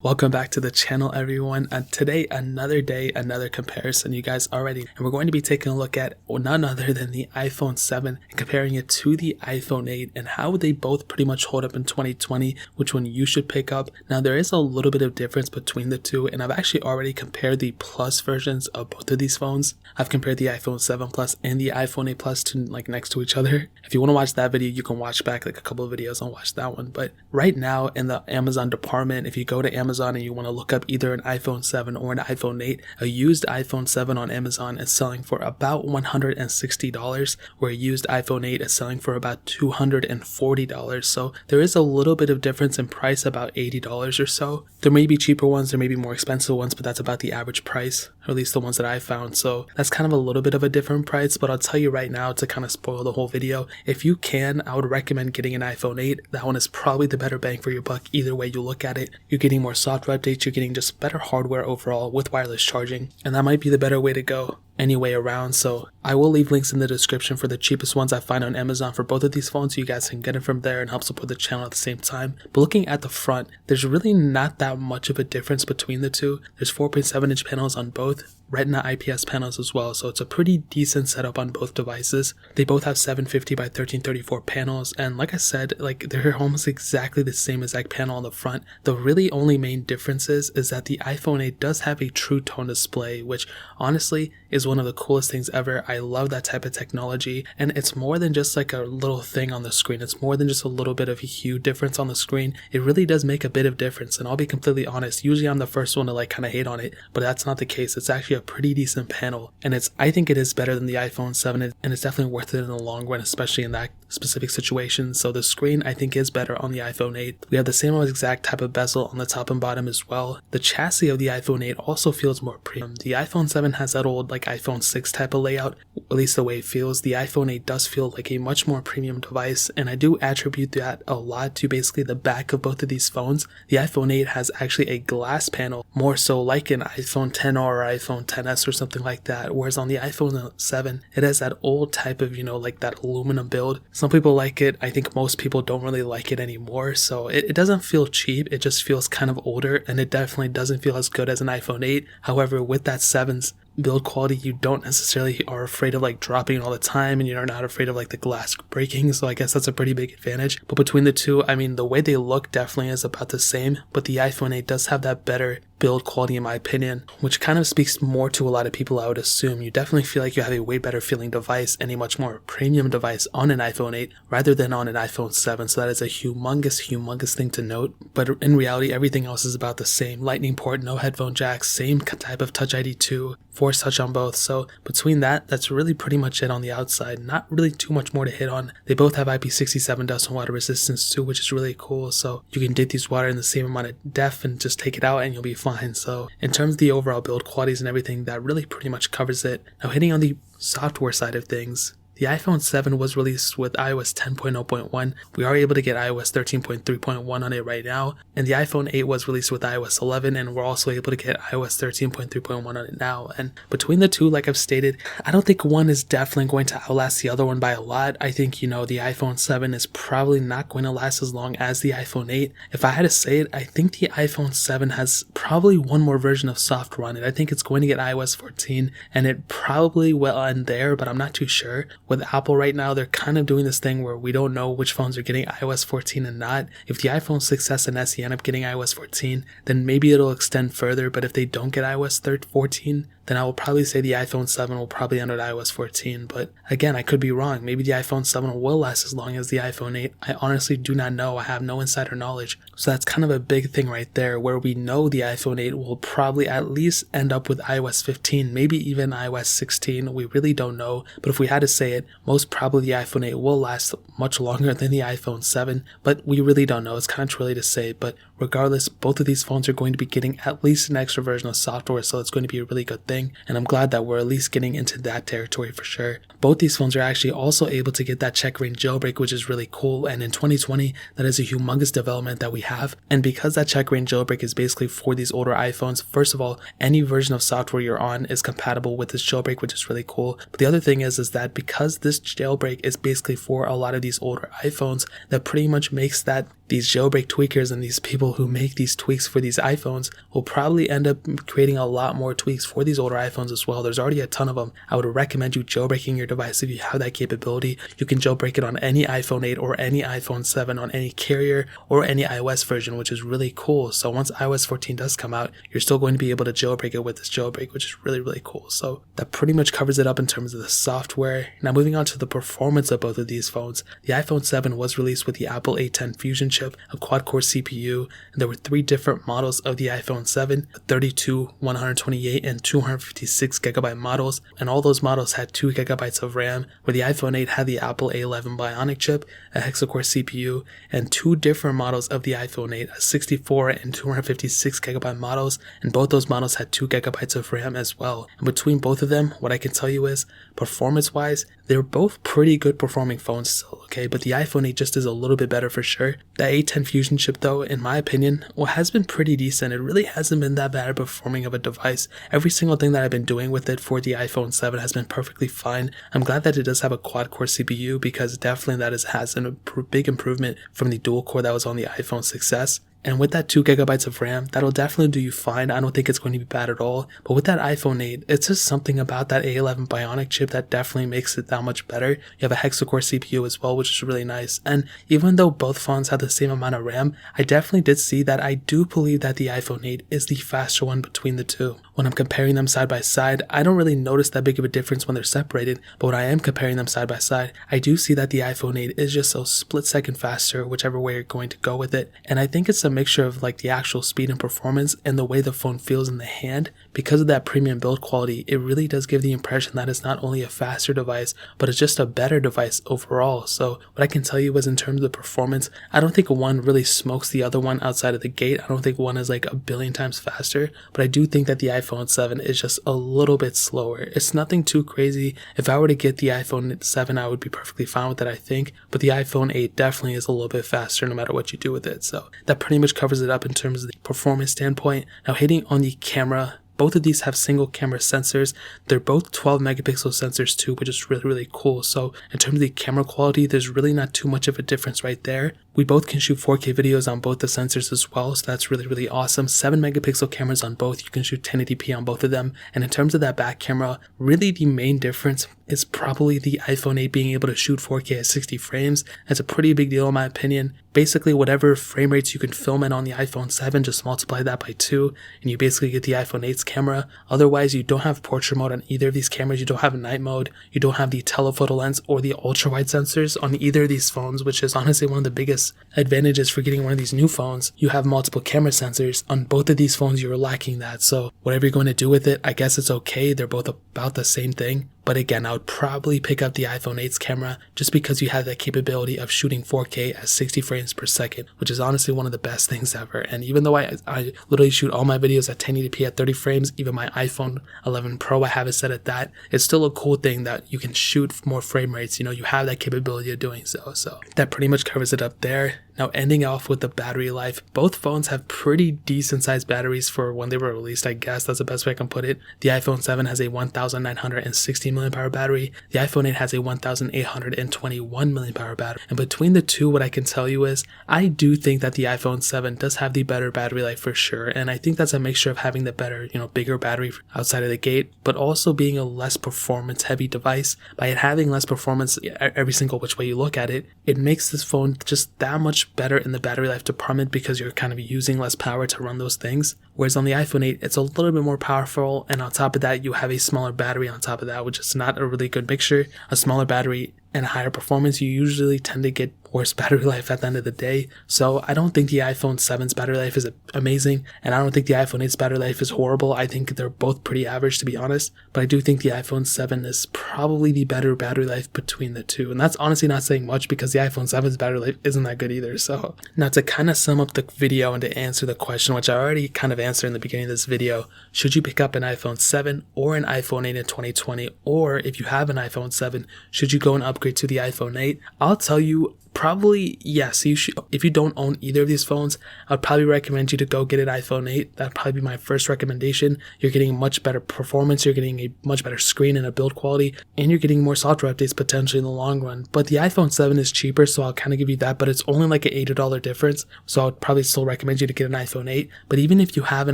Welcome back to the channel, everyone, and today another day, another comparison. You guys already, and we're going to be taking a look at none other than the iPhone 7 and comparing it to the iPhone 8 and how they both pretty much hold up in 2020, which one you should pick up. Now there is a little bit of difference between the two, and I've actually already compared the Plus versions of both of these phones. I've compared the iPhone 7 Plus and the iPhone 8 Plus to next to each other. If you want to watch that video, you can watch back a couple of videos and watch that one. But right now in the Amazon department, if you go to Amazon and you want to look up either an iPhone 7 or an iPhone 8, a used iPhone 7 on Amazon is selling for about $160, where a used iPhone 8 is selling for about $240. So there is a little bit of difference in price, about $80 or so. There may be cheaper ones, there may be more expensive ones, but that's about the average price, or at least the ones that I found. So that's kind of a little bit of a different price, but I'll tell you right now, to kind of spoil the whole video, if you can, I would recommend getting an iPhone 8. That one is probably the better bang for your buck. Either way you look at it, you're getting more software updates, you're getting just better hardware overall with wireless charging, and that might be the better way to go anyway around. So I will leave links in the description for the cheapest ones I find on Amazon for both of these phones, so you guys can get it from there and help support the channel at the same time. But looking at the front, there's really not that much of a difference between the two. There's 4.7 inch panels on both, Retina IPS panels as well, so it's a pretty decent setup on both devices. They both have 750 by 1334 panels, and like I said, they're almost exactly the same exact panel on the front. The really only main difference is that the iPhone 8 does have a true tone display, which honestly is one of the coolest things ever. I love that type of technology, and it's more than just like a little thing on the screen. It's more than just a little bit of a hue difference on the screen. It really does make a bit of difference, and I'll be completely honest, usually I'm the first one to kind of hate on it, but that's not the case. It's actually a pretty decent panel, and I think it is better than the iPhone 7, and it's definitely worth it in the long run, especially in that specific situation. So the screen I think is better on the iPhone 8. We have the same exact type of bezel on the top and bottom as well. The chassis of the iPhone 8 also feels more premium. The iPhone 7 has that old iPhone 6 type of layout, at least the way it feels. The iPhone 8 does feel like a much more premium device, and I do attribute that a lot to basically the back of both of these phones. The iPhone 8 has actually a glass panel, more so like an iPhone 10 or iPhone 10s or something like that, whereas on the iPhone 7 it has that old type of that aluminum build. Some people like it. I think most people don't really like it anymore, so it doesn't feel cheap. It just feels kind of older, and it definitely doesn't feel as good as an iPhone 8. However, with that 7's build quality, you don't necessarily are afraid of dropping it all the time, and you're not afraid of the glass breaking, so I guess that's a pretty big advantage. But between the two, I mean, the way they look definitely is about the same, but the iPhone 8 does have that better build quality in my opinion, which kind of speaks more to a lot of people. I would assume you definitely feel like you have a way better feeling device and a much more premium device on an iPhone 8 rather than on an iPhone 7, so that is a humongous thing to note. But in reality, everything else is about the same. Lightning port, no headphone jack, same type of Touch ID 2, Force Touch on both. So between that's really pretty much it on the outside. Not really too much more to hit on. They both have IP67 dust and water resistance too, which is really cool, so you can dip these water in the same amount of depth and just take it out and you'll be fine. So in terms of the overall build qualities and everything, that really pretty much covers it. Now hitting on the software side of things, the iPhone 7 was released with iOS 10.0.1. We are able to get iOS 13.3.1 on it right now. And the iPhone 8 was released with iOS 11, and we're also able to get iOS 13.3.1 on it now. And between the two, like I've stated, I don't think one is definitely going to outlast the other one by a lot. I think, the iPhone 7 is probably not going to last as long as the iPhone 8. If I had to say it, I think the iPhone 7 has probably one more version of software on it. I think it's going to get iOS 14, and it probably will end there, but I'm not too sure. With Apple right now, they're kind of doing this thing where we don't know which phones are getting iOS 14 and not. If the iPhone 6s and SE end up getting iOS 14, then maybe it'll extend further, but if they don't get iOS 14, then I will probably say the iPhone 7 will probably end at iOS 14, but again, I could be wrong. Maybe the iPhone 7 will last as long as the iPhone 8. I honestly do not know. I have no insider knowledge. So that's kind of a big thing right there, where we know the iPhone 8 will probably at least end up with iOS 15, maybe even iOS 16. We really don't know, but if we had to say it, most probably the iPhone 8 will last much longer than the iPhone 7, but we really don't know. It's kind of too early to say, but regardless, both of these phones are going to be getting at least an extra version of software, so it's going to be a really good thing, and I'm glad that we're at least getting into that territory for sure. Both these phones are actually also able to get that checkring jailbreak, which is really cool, and in 2020 that is a humongous development that we have. And because that checkring jailbreak is basically for these older iPhones, first of all, any version of software you're on is compatible with this jailbreak, which is really cool. But the other thing is that because this jailbreak is basically for a lot of these older iPhones, that pretty much makes that these jailbreak tweakers and these people who make these tweaks for these iPhones will probably end up creating a lot more tweaks for these older iPhones as well. There's already a ton of them. I would recommend you jailbreaking your device if you have that capability. You can jailbreak it on any iPhone 8 or any iPhone 7 on any carrier or any iOS version, which is really cool. So once iOS 14 does come out, you're still going to be able to jailbreak it with this jailbreak, which is really, really cool. So that pretty much covers it up in terms of the software. Now moving on to the performance of both of these phones. The iPhone 7 was released with the Apple A10 Fusion chip, a quad-core CPU, and there were 3 different models of the iPhone 7, 32, 128, and 256 gigabyte models, and all those models had 2 gigabytes of RAM, where the iPhone 8 had the Apple A11 Bionic chip, a hexa-core CPU, and 2 different models of the iPhone 8, a 64 and 256 gigabyte models, and both those models had 2 gigabytes of RAM as well. And between both of them, what I can tell you is, performance-wise, they're both pretty good performing phones still, okay, but the iPhone 8 just is a little bit better for sure. The A10 Fusion chip though, in my opinion, has been pretty decent. It really hasn't been that bad at performing of a device. Every single thing that I've been doing with it for the iPhone 7 has been perfectly fine. I'm glad that it does have a quad-core CPU because definitely that has a big improvement from the dual-core that was on the iPhone 6s. And with that 2 gigabytes of RAM, that'll definitely do you fine. I don't think it's going to be bad at all. But with that iPhone 8, it's just something about that A11 Bionic chip that definitely makes it that much better. You have a hexa-core CPU as well, which is really nice. And even though both phones have the same amount of RAM, I definitely did see that I do believe that the iPhone 8 is the faster one between the two. When I'm comparing them side by side, I don't really notice that big of a difference when they're separated, but when I am comparing them side by side, I do see that the iPhone 8 is just a split second faster, whichever way you're going to go with it. And I think it's a mixture of like the actual speed and performance and the way the phone feels in the hand. Because of that premium build quality, it really does give the impression that it's not only a faster device, but it's just a better device overall. So what I can tell you is in terms of performance, I don't think one really smokes the other one outside of the gate. I don't think one is like a billion times faster, but I do think that the iPhone 7 is just a little bit slower. It's nothing too crazy. If I were to get the iPhone 7, I would be perfectly fine with that, I think, but the iPhone 8 definitely is a little bit faster no matter what you do with it. So that pretty much covers it up in terms of the performance standpoint. Now hitting on the camera, both of these have single camera sensors. They're both 12 megapixel sensors too, which is really, really cool. So in terms of the camera quality, there's really not too much of a difference right there. We both can shoot 4K videos on both the sensors as well, so that's really, really awesome. 7 megapixel cameras on both. You can shoot 1080p on both of them. And in terms of that back camera, really the main difference is probably the iPhone 8 being able to shoot 4K at 60 frames. That's a pretty big deal in my opinion. Basically, whatever frame rates you can film in on the iPhone 7, just multiply that by 2, and you basically get the iPhone 8's camera. Otherwise, you don't have portrait mode on either of these cameras. You don't have night mode. You don't have the telephoto lens or the ultra-wide sensors on either of these phones, which is honestly one of the biggest advantages for getting one of these new phones. You have multiple camera sensors. On both of these phones, you're lacking that. So whatever you're going to do with it, I guess it's okay. They're both about the same thing. But again, I would probably pick up the iPhone 8's camera just because you have that capability of shooting 4K at 60 frames per second, which is honestly one of the best things ever. And even though I literally shoot all my videos at 1080p at 30 frames, even my iPhone 11 Pro, I have it set at that, it's still a cool thing that you can shoot more frame rates. You know, you have that capability of doing so. So that pretty much covers it up there. Now ending off with the battery life, both phones have pretty decent sized batteries for when they were released, I guess that's the best way I can put it. The iPhone 7 has a 1960 mAh battery, the iPhone 8 has a 1821 mAh battery, and between the two, what I can tell you is, I do think that the iPhone 7 does have the better battery life for sure, and I think that's a mixture of having the better, bigger battery outside of the gate, but also being a less performance heavy device. By it having less performance every single which way you look at it, it makes this phone just that much better in the battery life department because you're kind of using less power to run those things. Whereas on the iPhone 8, it's a little bit more powerful, and on top of that, you have a smaller battery on top of that, which is not a really good mixture. A smaller battery and a higher performance, you usually tend to get worse battery life at the end of the day. So I don't think the iPhone 7's battery life is amazing, and I don't think the iPhone 8's battery life is horrible. I think they're both pretty average, to be honest, but I do think the iPhone 7 is probably the better battery life between the two, and that's honestly not saying much because the iPhone 7's battery life isn't that good either. So now to kind of sum up the video and to answer the question, which I already kind of answered in the beginning of this video, should you pick up an iPhone 7 or an iPhone 8 in 2020, or if you have an iPhone 7, should you go and upgrade to the iPhone 8? I'll tell you, probably, yes, you should. If you don't own either of these phones, I'd probably recommend you to go get an iPhone 8. That'd probably be my first recommendation. You're getting much better performance, you're getting a much better screen and a build quality, and you're getting more software updates potentially in the long run. But the iPhone 7 is cheaper, so I'll kind of give you that, but it's only like an $80 difference, so I would probably still recommend you to get an iPhone 8. But even if you have an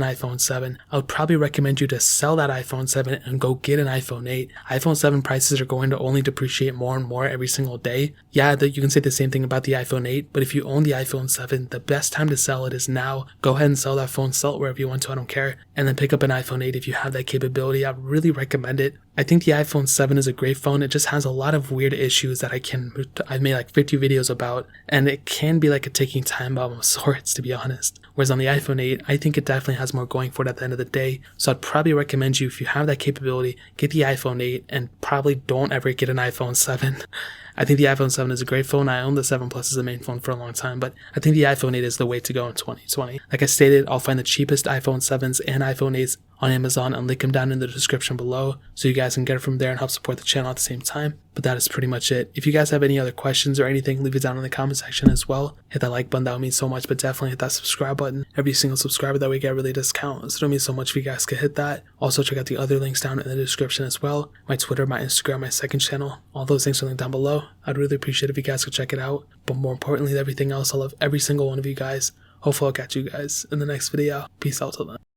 iPhone 7, I would probably recommend you to sell that iPhone 7 and go get an iPhone 8. iPhone 7 prices are going to only depreciate more and more every single day. Yeah, you can say the same thing about the iPhone 8, but if you own the iPhone 7, the best time to sell it is now. Go ahead and sell that phone, sell it wherever you want to, I don't care, and then pick up an iPhone 8 if you have that capability. I really recommend it. I think the iPhone 7 is a great phone. It just has a lot of weird issues that I've made like 50 videos about, and it can be like a ticking time bomb of sorts, to be honest. Whereas on the iPhone 8, I think it definitely has more going for it at the end of the day. So I'd probably recommend you, if you have that capability, get the iPhone 8 and probably don't ever get an iPhone 7. I think the iPhone 7 is a great phone. I own the 7 Plus as the main phone for a long time, but I think the iPhone 8 is the way to go in 2020. Like I stated, I'll find the cheapest iPhone 7s and iPhone 8s on Amazon and link them down in the description below so you guys can get it from there and help support the channel at the same time. But that is pretty much it. If you guys have any other questions or anything, leave it down in the comment section as well. Hit that like button, that would mean so much, but definitely hit that subscribe button. Every single subscriber that we get really does count, so it would mean so much if you guys could hit that. Also check out the other links down in the description as well. My Twitter, my Instagram, my second channel, all those things are linked down below. I'd really appreciate it if you guys could check it out. But more importantly than everything else, I love every single one of you guys. Hopefully I'll catch you guys in the next video. Peace out till then.